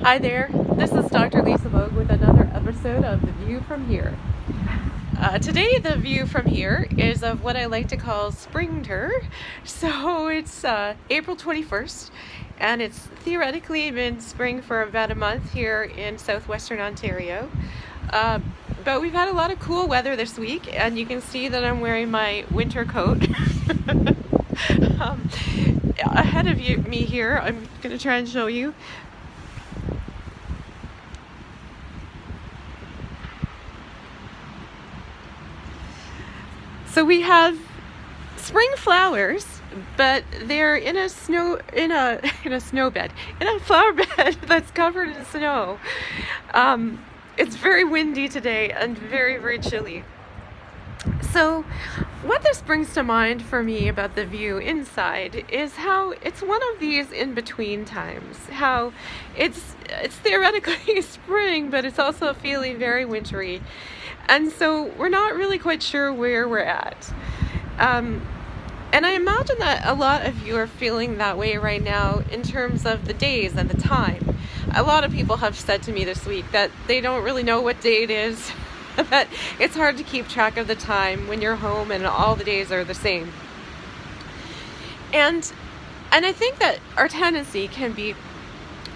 Hi there, this is Dr. Lisa Vogue with another episode of The View From Here. Today the view from here is of what I like to call Springter. So it's April 21st and it's theoretically been spring for about a month here in southwestern Ontario. But we've had a lot of cool weather this week, and you can see that I'm wearing my winter coat. Ahead of me here, I'm going to try and show you. So we have spring flowers, but they're in a flower bed that's covered in snow. It's very windy today and very, very chilly. So what this brings to mind for me about the view inside is how it's one of these in-between times. How it's theoretically spring, but it's also feeling very wintry. And so we're not really quite sure where we're at. And I imagine that a lot of you are feeling that way right now in terms of the days and the time. A lot of people have said to me this week that they don't really know what day it is, that it's hard to keep track of the time when you're home and all the days are the same. And I think that our tendency can be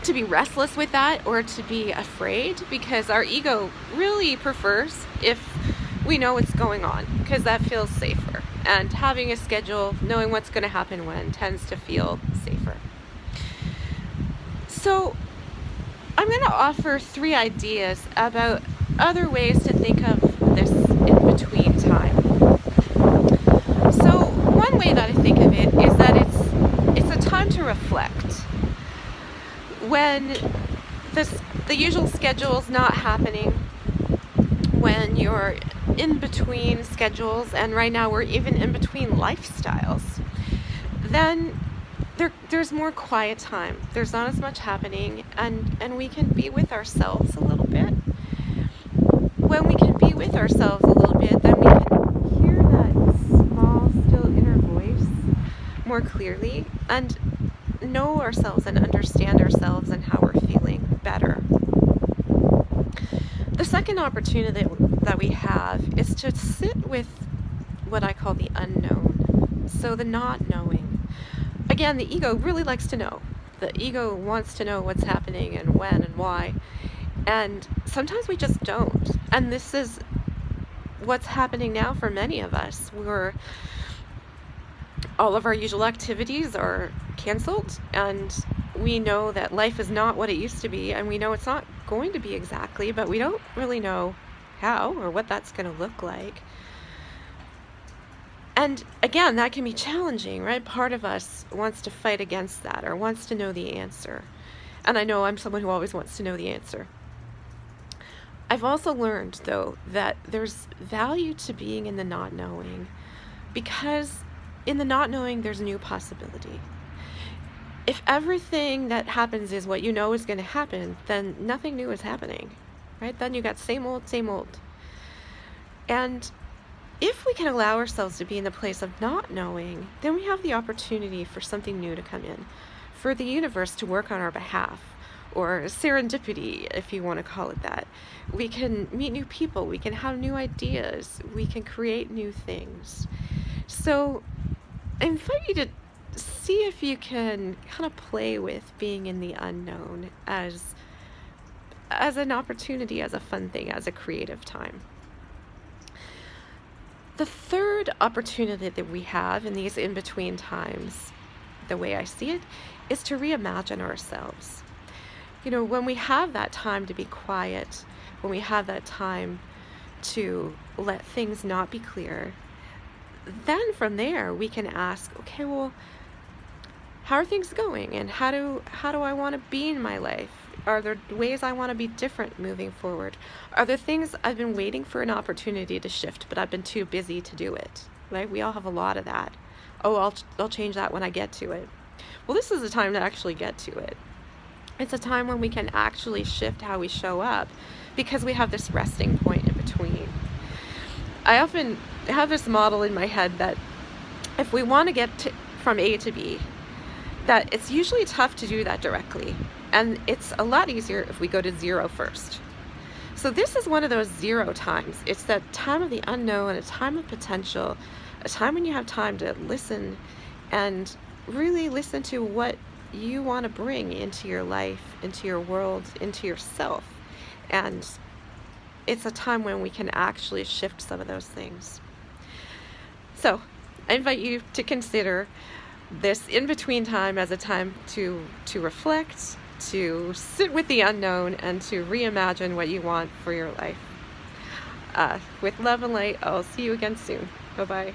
to be restless with that, or to be afraid, because our ego really prefers if we know what's going on, because that feels safer. And having a schedule, knowing what's going to happen when, tends to feel safer. So I'm going to offer 3 ideas about other ways to think of this in-between time. So one way that I think of it is that it's a time to reflect. When the usual schedule's not happening, when you're in between schedules, and right now we're even in between lifestyles, then there's more quiet time. There's not as much happening, and we can be with ourselves a little bit. When we can be with ourselves a little bit, then we can hear that small, still inner voice more clearly, and know ourselves and understand ourselves and how we're feeling better. The second opportunity that we have is to sit with what I call the unknown. So the not knowing. Again, the ego really likes to know. The ego wants to know what's happening and when and why. And sometimes we just don't. And this is what's happening now for many of us. All of our usual activities are canceled, and we know that life is not what it used to be, and we know it's not going to be exactly, but we don't really know how or what that's going to look like. And again, that can be challenging, right? Part of us wants to fight against that, or wants to know the answer. And I know I'm someone who always wants to know the answer. I've also learned, though, that there's value to being in the not knowing, because in the not knowing, there's new possibility. If everything that happens is what you know is going to happen, then nothing new is happening, right? Then you got same old, same old. And if we can allow ourselves to be in the place of not knowing, then we have the opportunity for something new to come in, for the universe to work on our behalf, or serendipity, if you want to call it that. We can meet new people, we can have new ideas, we can create new things. So I invite you to see if you can kind of play with being in the unknown as an opportunity, as a fun thing, as a creative time. The third opportunity that we have in these in-between times, the way I see it, is to reimagine ourselves. You know, when we have that time to be quiet, when we have that time to let things not be clear, then from there we can ask, okay, well, how are things going, and how do I want to be in my life? Are there ways I want to be different moving forward? Are there things I've been waiting for an opportunity to shift, but I've been too busy to do it? Right? We all have a lot of that. Oh, I'll change that when I get to it. Well, this is the time to actually get to it. It's a time when we can actually shift how we show up, because we have this resting point in between. I often have this model in my head that if we want to get from A to B, that it's usually tough to do that directly. And it's a lot easier if we go to zero first. So this is one of those zero times. It's that time of the unknown, a time of potential, a time when you have time to listen and really listen to what you want to bring into your life, into your world, into yourself. And it's a time when we can actually shift some of those things. So I invite you to consider this in-between time as a time to reflect, to sit with the unknown, and to reimagine what you want for your life. With love and light, I'll see you again soon. Bye-bye.